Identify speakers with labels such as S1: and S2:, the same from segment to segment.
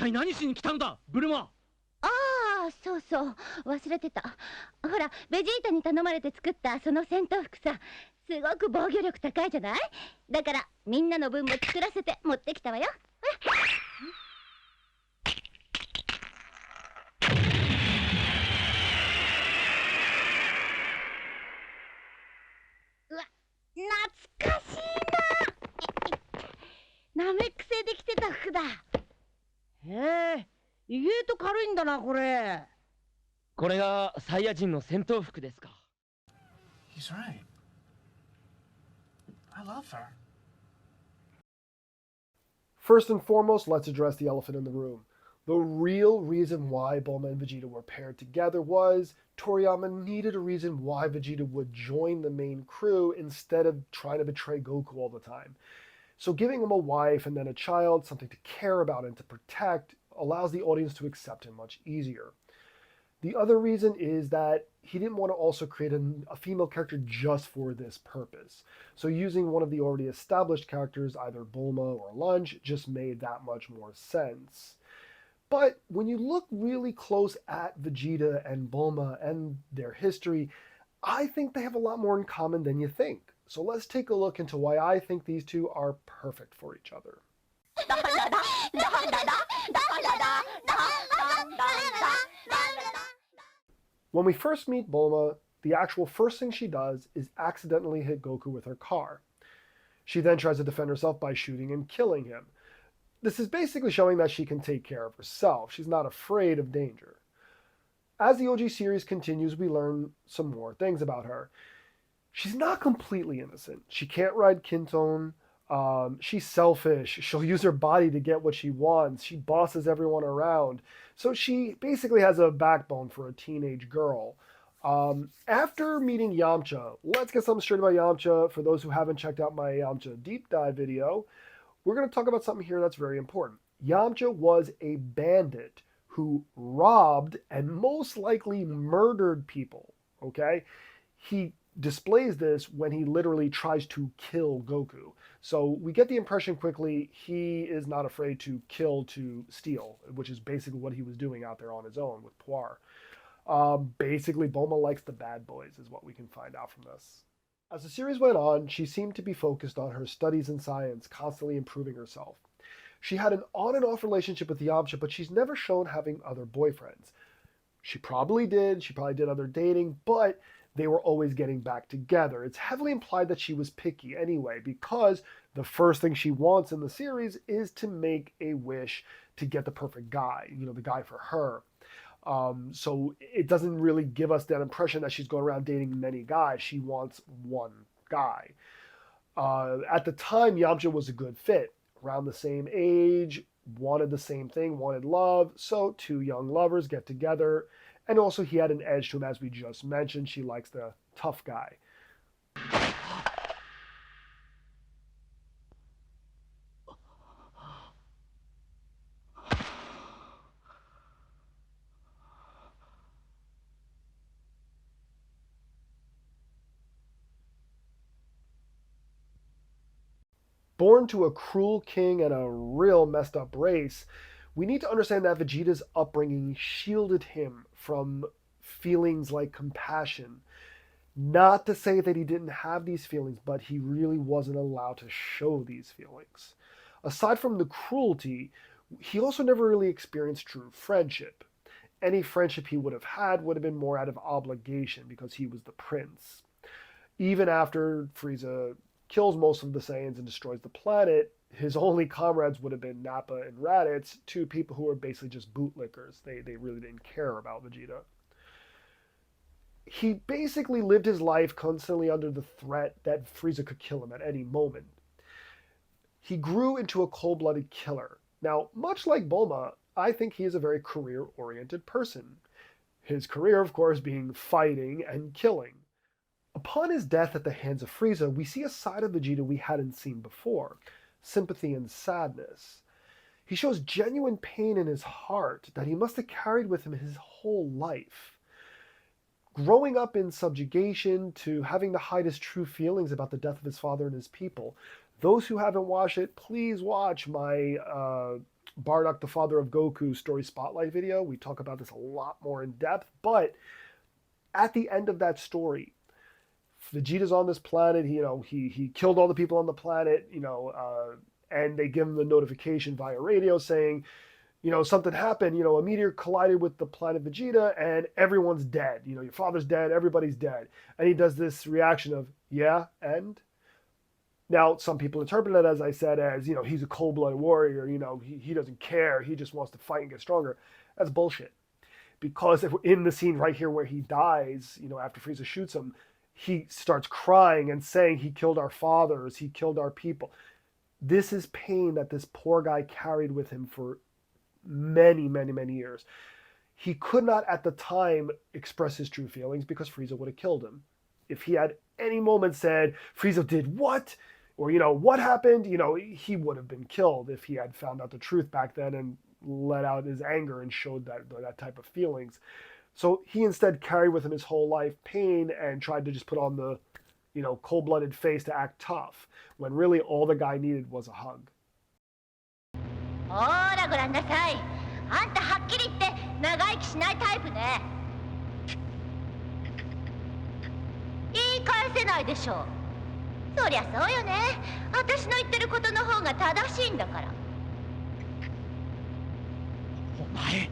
S1: 体何しに来たんだ、ブルマ。
S2: ああ、そうそう、忘れてた。ほら、ベジータに頼まれて作ったその戦闘服さ、すごく防御力高いじゃない？だからみんなの分も作らせて持ってきたわよ。うわ、懐かしいな。ナメック製で着てた服だ。
S3: へえ、意外と軽いんだな、これ。
S1: これがサイヤ人の戦闘服ですか。
S4: He's right. I love her.
S5: First and foremost, let's address the elephant in the room. The real reason why Bulma and Vegeta were paired together was Toriyama needed a reason why Vegeta would join the main crew instead of trying to betray Goku all the time. So giving him a wife and then a child, something to care about and to protect, allows the audience to accept him much easier. The other reason is that he didn't want to also create a female character just for this purpose. So using one of the already established characters, either Bulma or Lunch, just made that much more sense. But when you look really close at Vegeta and Bulma and their history, I think they have a lot more in common than you think. So let's take a look into why I think these two are perfect for each other. When we first meet Bulma, the actual first thing she does is accidentally hit Goku with her car. She then tries to defend herself by shooting and killing him. This is basically showing that she can take care of herself. She's not afraid of danger. As the OG series continues, we learn some more things about her. She's not completely innocent. She can't ride Kinton. She's selfish. She'll use her body to get what she wants. She bosses everyone around. So she basically has a backbone for a teenage girl. After meeting Yamcha, let's get something straight about Yamcha. For those who haven't checked out my Yamcha deep dive video, we're going to talk about something here that's very important. Yamcha was a bandit who robbed and most likely murdered people, okay? He displays this when he literally tries to kill Goku. So we get the impression quickly he is not afraid to kill to steal, which is basically what he was doing out there on his own with Puar. Basically, Bulma likes the bad boys is what we can find out from this. As the series went on, she seemed to be focused on her studies in science, constantly improving herself. She had an on and off relationship with Yamcha, but she's never shown having other boyfriends. She probably did other dating, but they were always getting back together. It's heavily implied that she was picky anyway, because the first thing she wants in the series is to make a wish to get the perfect guy, the guy for her. So it doesn't really give us that impression that she's going around dating many guys. She wants one guy. At the time, Yamcha was a good fit. Around the same age, wanted the same thing, wanted love. So two young lovers get together. And also he had an edge to him, as we just mentioned. She likes the tough guy. Born to a cruel king and a real messed up race, we need to understand that Vegeta's upbringing shielded him from feelings like compassion. Not to say that he didn't have these feelings, but he really wasn't allowed to show these feelings. Aside from the cruelty, he also never really experienced true friendship. Any friendship he would have had would have been more out of obligation because he was the prince. Even after Frieza kills most of the Saiyans and destroys the planet, his only comrades would have been Nappa and Raditz, two people who were basically just bootlickers. They really didn't care about Vegeta. He basically lived his life constantly under the threat that Frieza could kill him at any moment. He grew into a cold-blooded killer. Now, much like Bulma, I think he is a very career-oriented person. His career, of course, being fighting and killing. Upon his death at the hands of Frieza, we see a side of Vegeta we hadn't seen before. Sympathy and sadness. He shows genuine pain in his heart that he must have carried with him his whole life. Growing up in subjugation to having to hide his true feelings about the death of his father and his people. Those who haven't watched it, please watch my Bardock, the father of Goku story spotlight video. We talk about this a lot more in depth, but at the end of that story, Vegeta's on this planet. He killed all the people on the planet. And they give him the notification via radio saying, something happened. A meteor collided with the planet Vegeta, and everyone's dead. Your father's dead. Everybody's dead. And he does this reaction of, yeah, and. Now, some people interpret it, as I said, as, he's a cold-blooded warrior. He doesn't care. He just wants to fight and get stronger. That's bullshit. Because in the scene right here where he dies, after Frieza shoots him, he starts crying and saying he killed our fathers, he killed our people. This is pain that this poor guy carried with him for many, many, many years. He could not at the time express his true feelings because Frieza would have killed him. If he had any moment said, Frieza did what? Or, what happened? He would have been killed if he had found out the truth back then and let out his anger and showed that type of feelings. So he instead carried with him his whole life pain and tried to just put on the, cold-blooded face to act tough, when really all the guy needed was a hug.
S2: ほらごらんなさい。あんたはっきり言って長生きしないタイプね。言い返せないでしょ。そりゃそうよね。私の言ってることの方が正しいんだから。
S1: お前、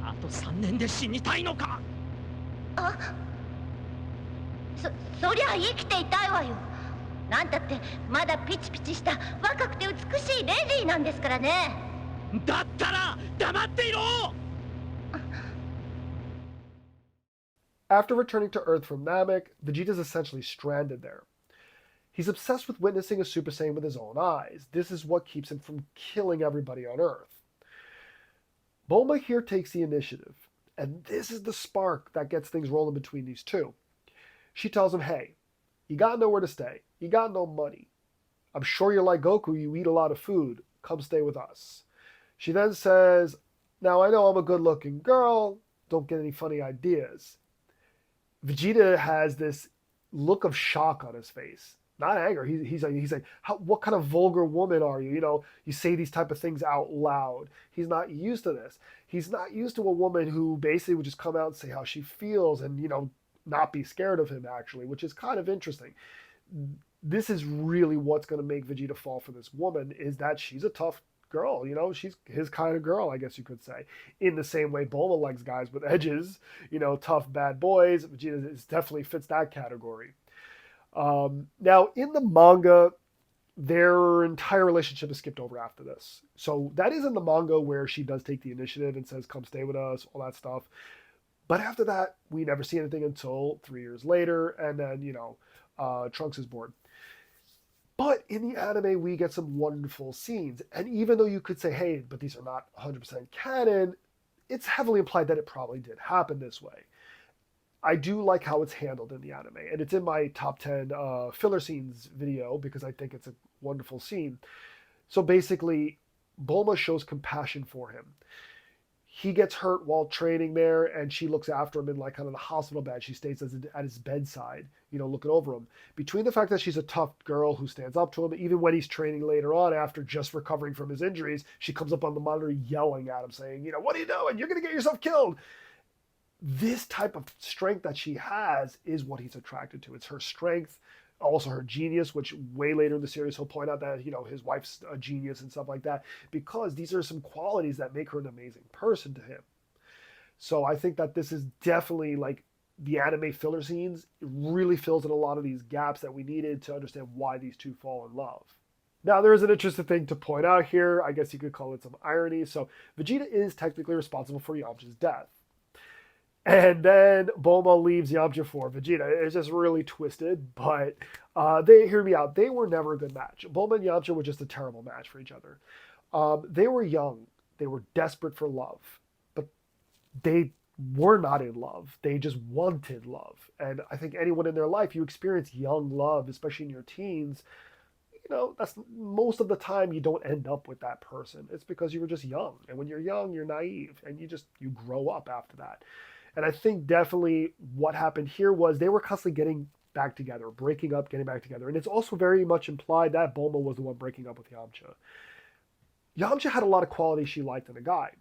S1: あと3年で死にたいのか。
S2: そりゃ生きていたいわよ。なんたってまだピチピチした若くて美しいレディーなんですからね。
S1: だったら黙っていろ。
S5: After returning to Earth from Namek, Vegeta's essentially stranded there. He's obsessed with witnessing a Super Saiyan with his own eyes. This is what keeps him from killing everybody on Earth. Bulma here takes the initiative, and this is the spark that gets things rolling between these two. She tells him, hey, you got nowhere to stay. You got no money. I'm sure you're like Goku, you eat a lot of food. Come stay with us. She then says, now I know I'm a good-looking girl. Don't get any funny ideas. Vegeta has this look of shock on his face. Not anger. He's like, what kind of vulgar woman are you? You say these type of things out loud. He's not used to this. He's not used to a woman who basically would just come out and say how she feels and, not be scared of him, actually, which is kind of interesting. This is really what's going to make Vegeta fall for this woman, is that she's a tough girl. She's his kind of girl, I guess you could say. In the same way Bulma likes guys with edges, tough bad boys. Vegeta definitely fits that category. Now, in the manga, their entire relationship is skipped over after this. So that is in the manga where she does take the initiative and says, come stay with us, all that stuff. But after that, we never see anything until 3 years later, and then, Trunks is born. But in the anime, we get some wonderful scenes. And even though you could say, hey, but these are not 100% canon, it's heavily implied that it probably did happen this way. I do like how it's handled in the anime, and it's in my top 10 filler scenes video because I think it's a wonderful scene. So basically, Bulma shows compassion for him. He gets hurt while training there, and she looks after him in like kind of the hospital bed. She stays at his bedside, looking over him. Between the fact that she's a tough girl who stands up to him, even when he's training later on after just recovering from his injuries, she comes up on the monitor yelling at him, saying, what are you doing? You're going to get yourself killed. This type of strength that she has is what he's attracted to. It's her strength, also her genius, which way later in the series he'll point out that, his wife's a genius and stuff like that, because these are some qualities that make her an amazing person to him. So I think that this is definitely like the anime filler scenes. It really fills in a lot of these gaps that we needed to understand why these two fall in love. Now, there is an interesting thing to point out here. I guess you could call it some irony. So Vegeta is technically responsible for Yamcha's death. And then Bulma leaves Yamcha for Vegeta. It's just really twisted, but hear me out. They were never a good match. Bulma and Yamcha were just a terrible match for each other. They were young. They were desperate for love, but they were not in love. They just wanted love. And I think anyone in their life, you experience young love, especially in your teens, that's most of the time you don't end up with that person. It's because you were just young. And when you're young, you're naive, and you grow up after that. And I think definitely what happened here was they were constantly getting back together, breaking up, getting back together. And it's also very much implied that Bulma was the one breaking up with Yamcha. Yamcha had a lot of qualities she liked in a guy,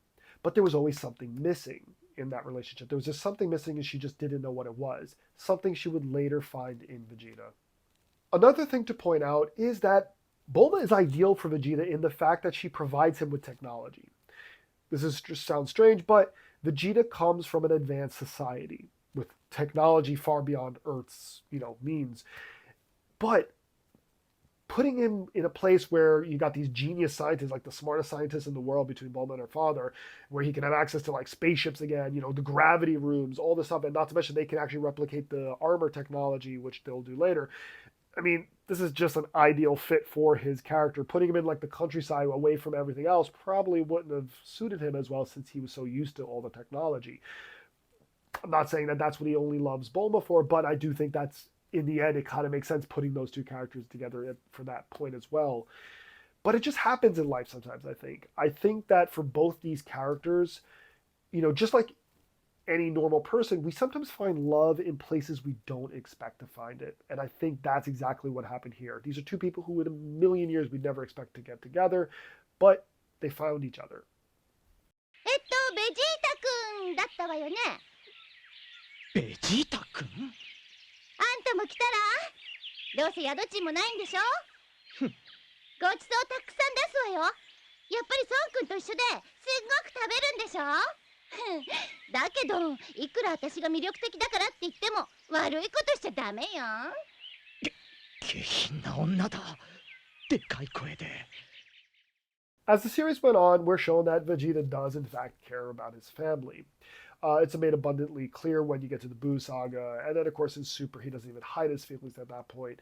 S5: but there was always something missing in that relationship. There was just something missing and she just didn't know what it was. Something she would later find in Vegeta. Another thing to point out is that Bulma is ideal for Vegeta in the fact that she provides him with technology. This is just sounds strange, but Vegeta comes from an advanced society with technology far beyond Earth's, means. But putting him in a place where you got these genius scientists, like the smartest scientists in the world between Bulma and her father, where he can have access to like spaceships again, the gravity rooms, all this stuff, and not to mention they can actually replicate the armor technology, which they'll do later. I mean, this is just an ideal fit for his character. Putting him in like the countryside away from everything else probably wouldn't have suited him as well since he was so used to all the technology. I'm not saying that that's what he only loves Bulma for, but I do think that's, in the end, it kind of makes sense putting those two characters together for that point as well. But it just happens in life sometimes, I think. I think that for both these characters, just like any normal person, we sometimes find love in places we don't expect to find it. And I think that's exactly what happened here. These are two people who in a million years we'd never expect to get together, but they found each other.
S2: ベジータくんだったわよね。
S1: ベジータ君？
S2: あんたも来たら？どうせ宿賃もないんでしょ？ごちそうたくさん出すわよ。やっぱり孫くんと一緒ですんごく食べるんでしょ？だけどいくら私が魅力的だからって言っても悪いことしちゃダメよ。
S1: 下品な女だ。でかい声で。
S5: As the series went on, we're shown that Vegeta does in fact care about his family. It's made abundantly clear when you get to the Buu saga, and then of course in Super he doesn't even hide his feelings at that point.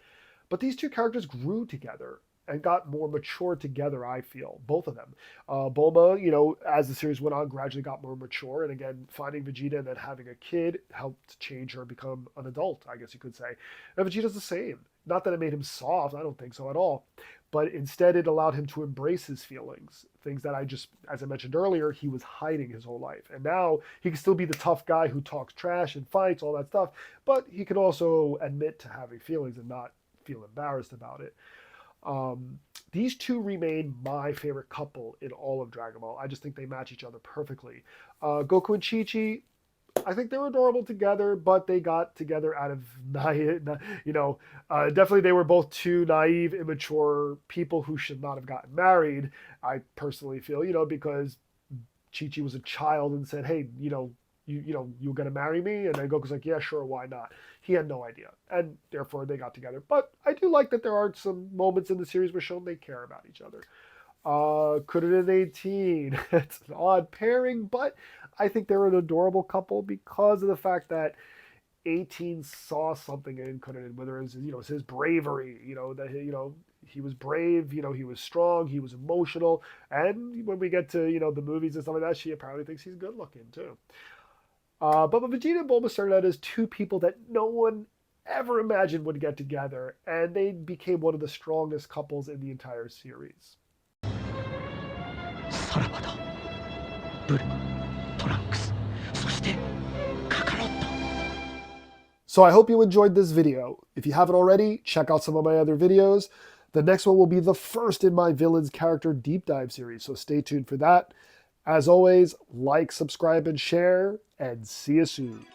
S5: But these two characters grew together and got more mature together, I feel, both of them. Bulma, as the series went on, gradually got more mature, and again, finding Vegeta and then having a kid helped change her become an adult, I guess you could say. And Vegeta's the same. Not that it made him soft, I don't think so at all, but instead it allowed him to embrace his feelings, things that as I mentioned earlier, he was hiding his whole life. And now he can still be the tough guy who talks trash and fights, all that stuff, but he can also admit to having feelings and not feel embarrassed about it. These two remain my favorite couple in all of Dragon Ball. I just think they match each other perfectly. Goku and Chi-Chi, I think they were adorable together, but they got together out of definitely they were both two naive, immature people who should not have gotten married. I personally feel, because Chi-Chi was a child and said, hey, you're gonna marry me? And then Goku's like, yeah, sure, why not? He had no idea, and therefore they got together. But I do like that there are some moments in the series where shown they care about each other. Krillin and 18, it's an odd pairing, but I think they're an adorable couple because of the fact that 18 saw something in Krillin, whether it's his bravery, that he was brave, he was strong, he was emotional, and when we get to the movies and stuff like that, she apparently thinks he's good looking too. But Vegeta and Bulma started out as two people that no one ever imagined would get together, and they became one of the strongest couples in the entire series.
S1: さらばだ。ブルマ、トランクス、そしてカカロット。
S5: So I hope you enjoyed this video. If you haven't already, check out some of my other videos. The next one will be the first in my Villains Character Deep Dive series, so stay tuned for that. As always, like, subscribe, and share, and see you soon.